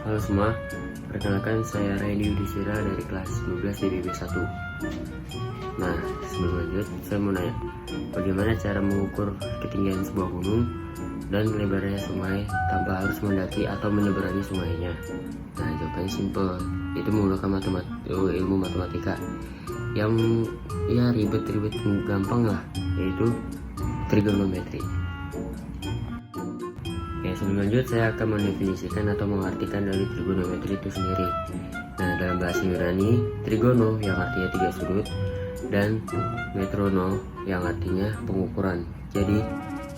Halo semua, perkenalkan saya Randy Yudhistira dari kelas 12 DBB 1. Nah, sebelum lanjut, saya mau nanya, bagaimana cara mengukur ketinggian sebuah gunung dan lebarnya sungai tanpa harus mendaki atau menyeberangi sungainya? Nah, jawabannya simple, itu menggunakan ilmu matematika yang ya ribet-ribet gampang lah, yaitu trigonometri. Ya, sebelum lanjut saya akan mendefinisikan atau mengartikan dari trigonometri itu sendiri. Nah, dalam bahasa Yunani, trigono yang artinya 3 sudut dan metrono yang artinya pengukuran. Jadi,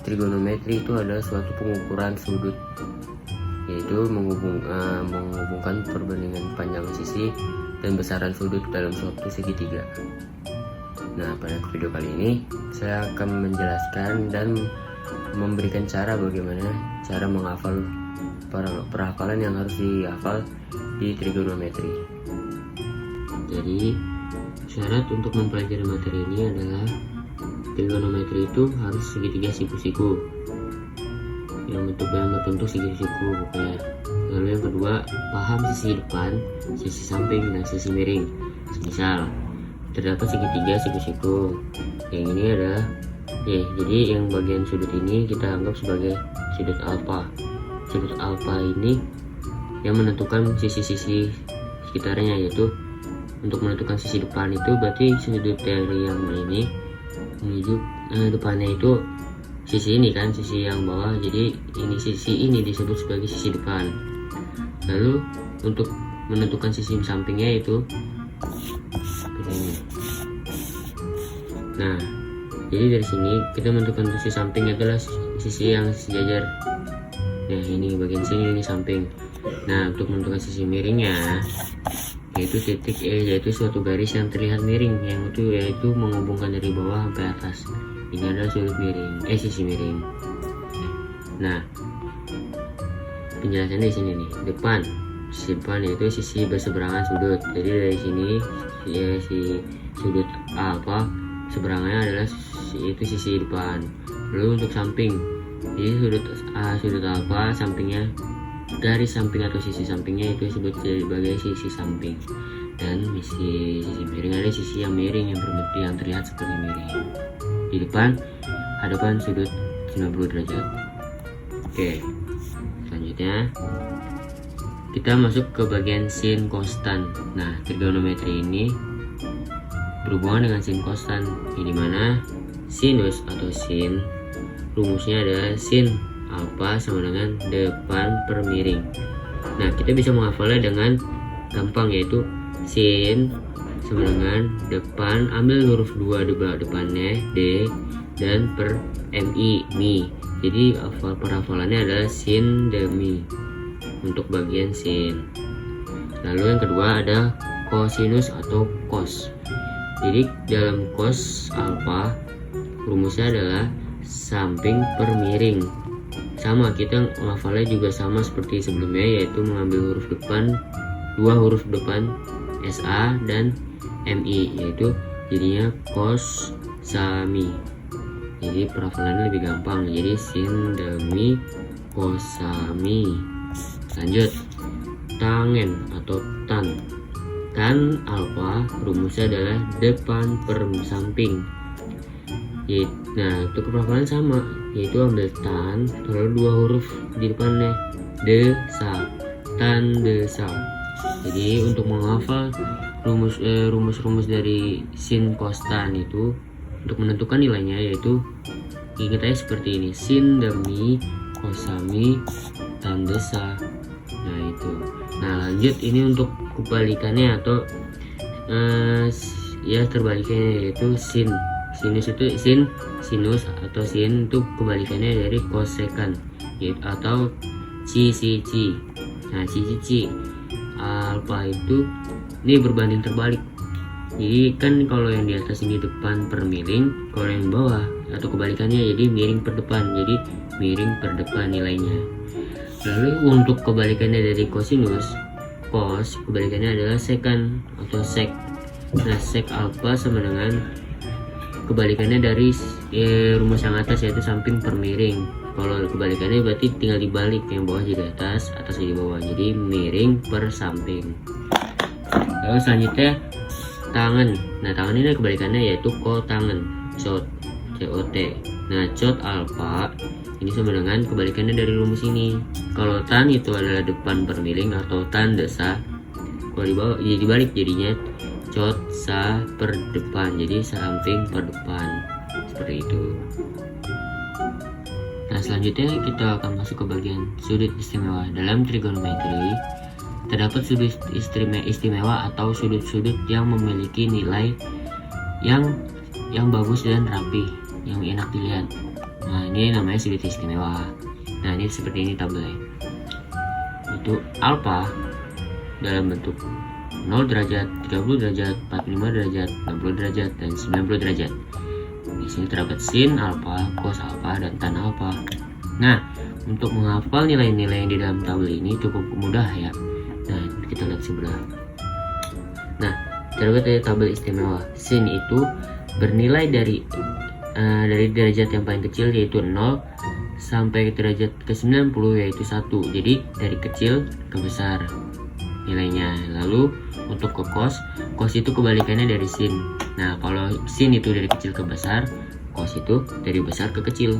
trigonometri itu adalah suatu pengukuran sudut, yaitu menghubungkan perbandingan panjang sisi dan besaran sudut dalam suatu segitiga. Nah, pada video kali ini saya akan menjelaskan dan memberikan cara bagaimana cara menghafal perhafalan yang harus dihafal di trigonometri. Jadi syarat untuk mempelajari materi ini adalah trigonometri itu harus segitiga siku-siku yang berbentuk siku-siku pokoknya. Lalu yang kedua, paham sisi depan, sisi samping, dan sisi miring. Misal terdapat segitiga siku-siku, yang ini adalah jadi yang bagian sudut ini kita anggap sebagai sudut alfa. Sudut alfa ini yang menentukan sisi-sisi sekitarnya, yaitu untuk menentukan sisi depan itu berarti sudut dari yang ini menuju depannya itu sisi ini kan, sisi yang bawah. Jadi ini sisi ini disebut sebagai sisi depan. Lalu untuk menentukan sisi sampingnya itu ini. Nah, jadi dari sini kita menentukan sisi samping adalah sisi yang sejajar. Nah, ini bagian sini, ini samping. Nah, untuk menentukan sisi miringnya yaitu titik E, yaitu suatu garis yang terlihat miring, yaitu menghubungkan dari bawah sampai atas. Ini adalah sudut miring, sisi miring. Nah, penjelasannya di sini nih. Depan, sisi depan yaitu sisi berseberangan sudut. Jadi dari sini ya, si sudut alfa seberangnya adalah itu sisi depan. Lalu untuk samping, jadi sudut alfa sampingnya, garis samping atau sisi sampingnya itu disebut sebagai sisi samping. Dan sisi miring ada sisi yang miring yang terlihat seperti miring. Di depan hadapan sudut 90 derajat. Oke, selanjutnya kita masuk ke bagian sin konstan. Nah, trigonometri ini berhubungan dengan sin konstan, di mana sinus atau sin rumusnya adalah sin alfa sama dengan depan per miring. Nah, kita bisa menghafalnya dengan gampang, yaitu sin sama dengan depan, ambil huruf 2 di depannya D, dan per mi. Jadi perhafalannya adalah sin demi untuk bagian sin. Lalu yang kedua ada kosinus atau cos. Jadi dalam cos alfa rumusnya adalah samping per miring. Sama, kita menghafalnya juga sama seperti sebelumnya, yaitu mengambil huruf depan, 2 huruf depan SA dan MI, yaitu jadinya cos sami. Jadi perhafalannya lebih gampang, jadi sin demi kosami. Lanjut, tangen atau tan. Tan alfa rumusnya adalah depan per samping. Nah, untuk perhafalan sama, yaitu ambil tan, lalu 2 huruf di depannya desa, tan desa. Jadi untuk menghafal rumus-rumus dari sin konstan itu, untuk menentukan nilainya yaitu ingat aja seperti ini, sin demi kosami tan desa. Nah itu. Nah, lanjut, ini untuk kebalikannya atau ya terbalikannya, yaitu sin. Sinus itu sinus atau sin itu kebalikannya dari kosekan, yaitu atau ci. Nah, ci alfa itu ini berbanding terbalik. Jadi kan kalau yang di atas ini depan per miring, kalau yang bawah atau kebalikannya jadi miring per depan, jadi miring per depan nilainya. Lalu untuk kebalikannya dari kosinus, cos kebalikannya adalah sekan atau sek. Nah, sek alfa sama dengan kebalikannya dari rumus yang atas, yaitu samping per miring. Kalau kebalikannya berarti tinggal dibalik, yang bawah jadi atas, atas jadi bawah, jadi miring per samping. Lalu selanjutnya tangan. Nah, tangan ini kebalikannya yaitu kotangan, COT, COT. Nah, COT alfa ini sama dengan kebalikannya dari rumus ini. Kalau tan itu adalah depan per miring atau tan desa, kalau di bawah jadi dibalik, jadinya COT sa per depan, jadi samping per depan, seperti itu. Nah, selanjutnya kita akan masuk ke bagian sudut istimewa. Dalam trigonometri terdapat sudut istimewa atau sudut-sudut yang memiliki nilai yang bagus dan rapi, yang enak dilihat. Nah, ini namanya sudut istimewa. Nah, ini seperti ini tabelnya. Itu alfa dalam bentuk 0 derajat, 30 derajat, 45 derajat, 60 derajat, dan 90 derajat. Di sini terdapat sin alfa, cos alfa, dan tan alfa. Nah, untuk menghafal nilai-nilai yang di dalam tabel ini cukup mudah ya. Nah, kita lihat sebelah. Nah, terdapat dari tabel istimewa. Sin itu bernilai dari derajat yang paling kecil yaitu 0 sampai ke derajat ke 90 yaitu 1. Jadi dari kecil ke besar nilainya. Lalu untuk ke cos itu kebalikannya dari sin. Nah, kalau sin itu dari kecil ke besar, cos itu dari besar ke kecil.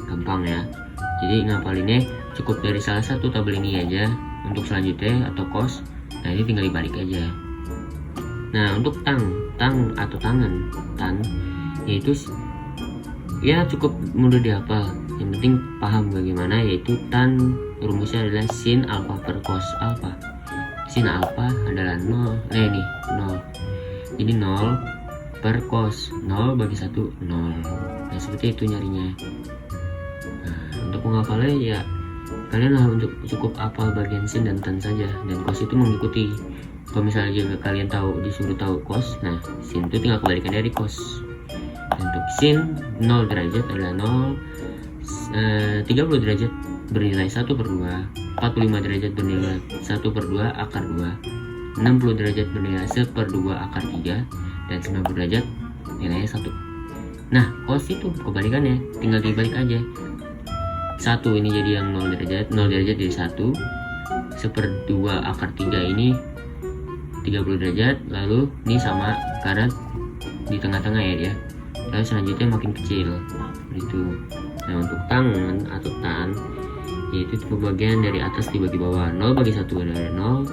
Gampang ya. Jadi ngapalinnya cukup dari salah satu tabel ini aja. Untuk selanjutnya atau cos, nah ini tinggal dibalik aja. Nah, untuk tan atau tangan, yaitu ya cukup mudah dihafal. Yang penting paham bagaimana, yaitu tan rumusnya adalah sin alfa per cos alfa. Sin alfa adalah 0. Nah, ini 0. Jadi 0 per cos, 0 bagi 1 0. Nah, seperti itu nyarinya. Nah, untuk menghafalnya ya kalian harus cukup hafal bagian sin dan tan saja, dan cos itu mengikuti. Kalau misalnya juga kalian disuruh tahu cos, nah sin itu tinggal kebalikan dari cos. Untuk sin 0 derajat adalah 30 derajat bernilai 1 per 2, 45 derajat bernilai 1 per 2 akar 2, 60 derajat bernilai 1 per 2 akar 3, dan 90 derajat nilainya 1. Nah, cos itu kebalikannya, tinggal dibalik aja. 1 ini jadi yang 0 derajat jadi 1, 1/2 akar 3 ini 30 derajat, lalu ini sama karena di tengah-tengah ya. Lalu selanjutnya makin kecil itu. Nah, untuk tangan atau tan yaitu bagian dari atas dibagi bawah. 0 bagi 1 adalah 0,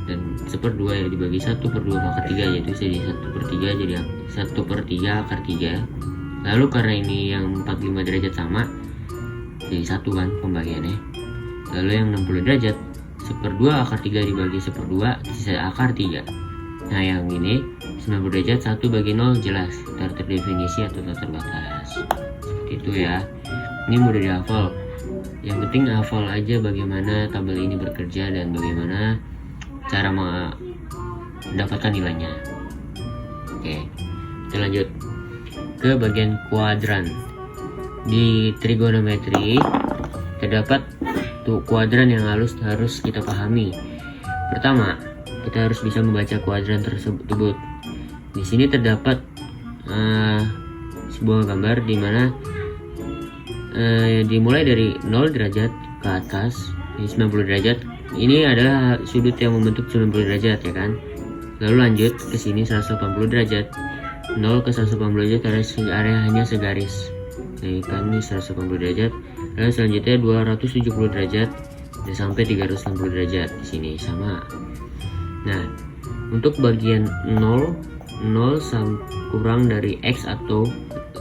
dan 1/2 ya dibagi 1/2 akar 3 yaitu jadi 1/3 jadi 1/3 akar 3. Lalu karena ini yang 45 derajat sama jadi 1 kan pembagiannya. Lalu yang 60 derajat 1/2 akar 3 dibagi 1/2 sisa akar 3. Nah, yang ini 90 derajat 1 bagi 0 jelas tak terdefinisi atau tak terbatas. Seperti itu ya. Ini mudah dihafal. Yang penting hafal aja bagaimana tabel ini bekerja dan bagaimana cara mendapatkan nilainya. Oke, kita lanjut ke bagian kuadran. Di trigonometri terdapat kuadran yang harus kita pahami. Pertama, kita harus bisa membaca kuadran tersebut. Di sini terdapat sebuah gambar di mana dimulai dari 0 derajat ke atas, 90 derajat. Ini adalah sudut yang membentuk 90 derajat ya kan. Lalu lanjut ke sini 180 derajat. 0 ke 180 derajat area hanya segaris. Nah, kan ini 180 derajat. Lalu selanjutnya 270 derajat dan sampai 360 derajat di sini sama. Nah, untuk bagian 0 kurang dari x atau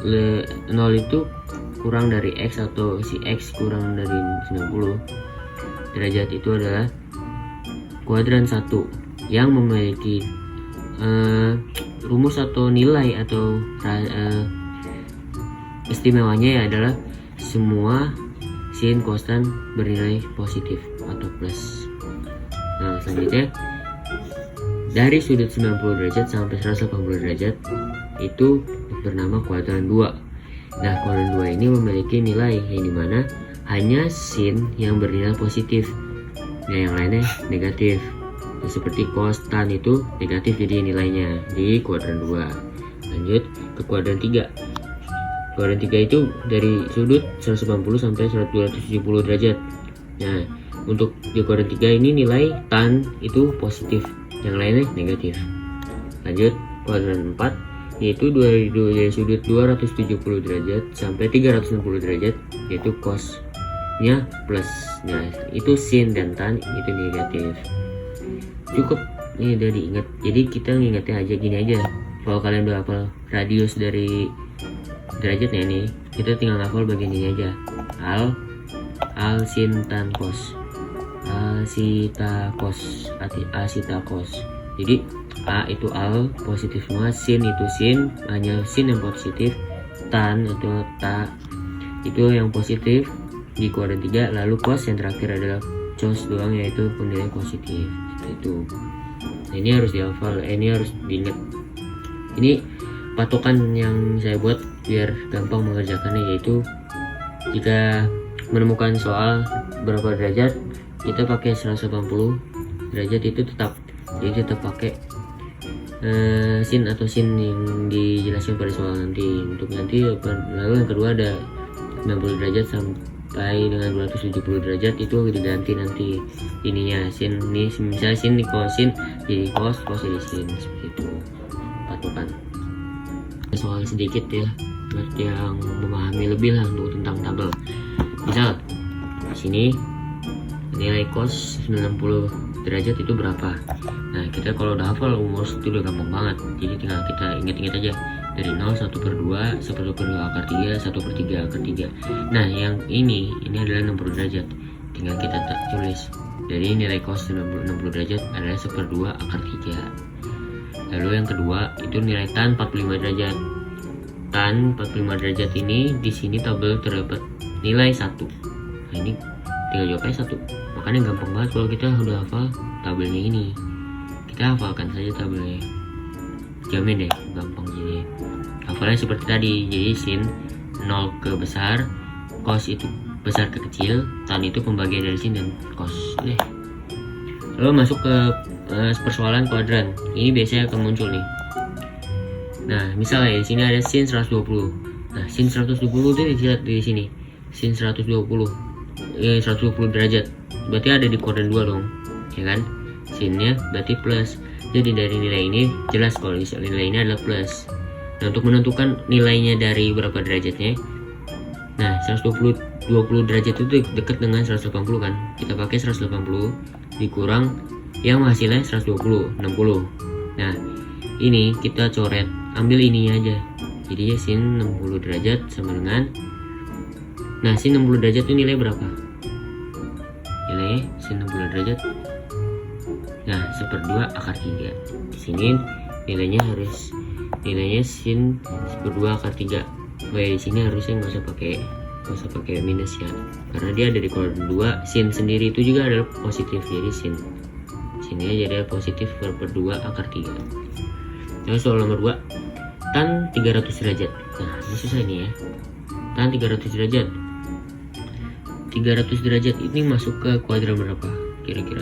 0 itu kurang dari x atau si x kurang dari 90 derajat itu adalah kuadran 1 yang memiliki rumus atau nilai atau istimewanya ya adalah semua sin konstan bernilai positif atau plus. Nah, selanjutnya dari sudut 90 derajat sampai 180 derajat itu bernama kuadran 2. Nah, kuadran 2 ini memiliki nilai yang dimana hanya sin yang bernilai positif, nah yang lainnya negatif. Nah, seperti cos tan itu negatif jadi nilainya di kuadran 2. Lanjut ke kuadran 3. Kuadran 3 itu dari sudut 180 sampai 270 derajat. Nah, untuk di kuadran 3 ini nilai tan itu positif, yang lainnya negatif. Lanjut, kuadran 4 yaitu dari sudut 270 derajat sampai 360 derajat, yaitu cosnya plus. Nah, itu sin dan tan itu negatif. Cukup ini udah diingat. Jadi kita ngingetnya aja gini aja. Kalau kalian udah hafal radius dari derajatnya ini, kita tinggal hafal bagian ini aja. Al sin tan cos, asita cos, asita cos. Jadi a itu al positif semua, sin itu sin, hanya sin yang positif, tan atau ta itu yang positif di kuadran 3, lalu cos yang terakhir adalah cos doang, yaitu penilaian positif. Itu. Nah, ini harus dihafal, ini harus diingat. Ini patokan yang saya buat biar gampang mengerjakannya, yaitu jika menemukan soal berapa derajat, kita pakai 180 derajat itu tetap, jadi tetap pakai sin atau sin yang dijelaskan pada soal nanti. Untuk nanti lalu yang kedua ada 90 derajat sampai dengan 270 derajat, itu diganti nanti ininya. Sin ini misalnya sin di kosin jadi cos, cos jadi sin, seperti itu patokan. Soal sedikit ya buat yang memahami lebih lah untuk tentang tabel. Misal di sini nilai cos 90 derajat itu berapa. Nah, kita kalau udah hafal rumus itu udah gampang banget, jadi tinggal kita ingat-ingat aja dari 0, 1/2, 1/2 akar 3, 1/3 akar 3. Nah, yang ini adalah 60 derajat, tinggal kita tulis. Jadi nilai cos 60 derajat adalah 1/2 akar 3. Lalu yang kedua itu nilai tan 45 derajat. Tan 45 derajat ini di sini tabel terdapat nilai 1. Nah, ini tinggal jawabnya 1. Makanya gampang banget kalau kita udah hafal tabelnya ini. Kita hafalkan saja tabelnya. Jamin deh gampang jadi. Hafalnya seperti tadi. Jadi sin 0 ke besar, cos itu besar ke kecil, tan itu pembagian dari sin dan cos. Lalu masuk ke persoalan kuadran. Ini biasanya akan muncul nih. Nah, misalnya di sini ada sin 120. Nah, sin 120 itu dilihat di sini. Sin 120 derajat. Berarti ada di kuadran 2 dong, ya kan? Sinnya berarti plus. Jadi dari nilai ini jelas kalau nilai ini adalah plus. Nah, untuk menentukan nilainya dari berapa derajatnya, nah 120 derajat itu dekat dengan 180 kan? Kita pakai 180 dikurang yang hasilnya 120, 60. Nah, ini kita coret, ambil ininya aja. Jadi sin 60 derajat sama dengan, nah sin 60 derajat itu nilai berapa? Nilai sin 60 derajat, nah 1/2 akar 3. Di sini nilainya sin 1/2 akar 3. Di sini harusnya nggak usah pakai minus ya, karena dia ada di kuadran 2. Sin sendiri itu juga adalah positif, jadi sini jadi positif 1/2 akar 3. Lalu soal nomor 2, tan 300 derajat. Nah, ini susah ini ya. Tan 300 derajat. 300 derajat ini masuk ke kuadran berapa kira-kira?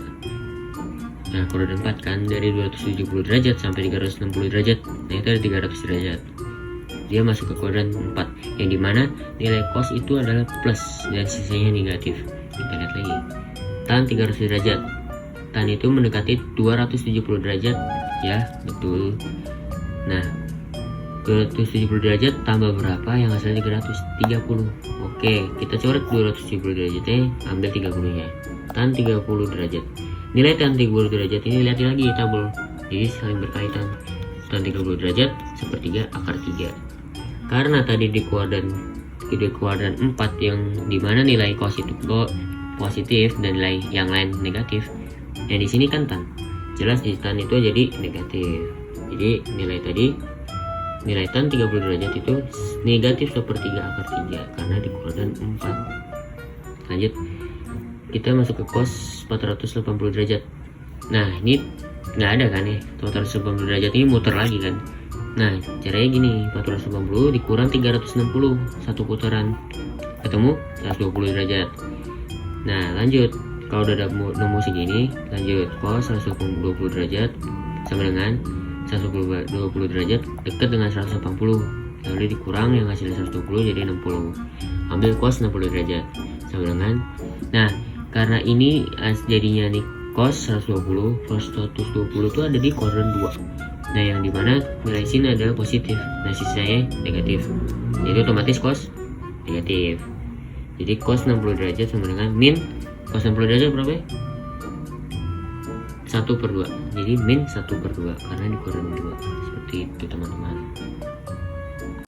Nah, kuadran 4 kan, dari 270 derajat sampai 360 derajat. Nah, itu ada 300 derajat. Dia masuk ke kuadran 4, yang dimana nilai cos itu adalah plus dan sisanya negatif. Kita lihat lagi. Tan 300 derajat. Tan itu mendekati 270 derajat, ya, betul. Nah, 270 derajat tambah berapa yang hasilnya 330. Oke, kita coret 270 derajatnya, ambil 30-nya. Tan 30 derajat. Nilai tan 30 derajat ini lihat lagi tabel. Jadi saling berkaitan. Tan 30 derajat 1/3 akar 3. Karena tadi di kuadran 4 yang dimana nilai cos itu positif dan nilai yang lain negatif. Yang di sini kan tan. Jelas di tan itu jadi negatif. Jadi nilai tan 30 derajat itu negatif 1/3 akar 3 karena di kuadran 4. Lanjut, kita masuk ke cos 480 derajat. Nah, ini nggak ada kan ya, 480 derajat ini muter lagi kan. Nah, caranya gini, 480 dikurang 360, satu putaran ketemu 120 derajat. Nah, lanjut, kalau udah nemu segini, lanjut cos 120 derajat sama dengan 120 derajat dekat dengan 180. lalu dikurang yang hasilnya 120 jadi 60. Ambil cos 60 derajat sama dengan, nah karena ini jadinya nih cos 120 itu ada di kuadran 2. Nah yang dimana nilai sini adalah positif, nah sisanya negatif, jadi otomatis cos negatif. Jadi cos 60 derajat sama dengan min cos 60 derajat berapa ya? 1/2. Jadi min 1/2 karena di kuadran 2. Seperti itu teman-teman.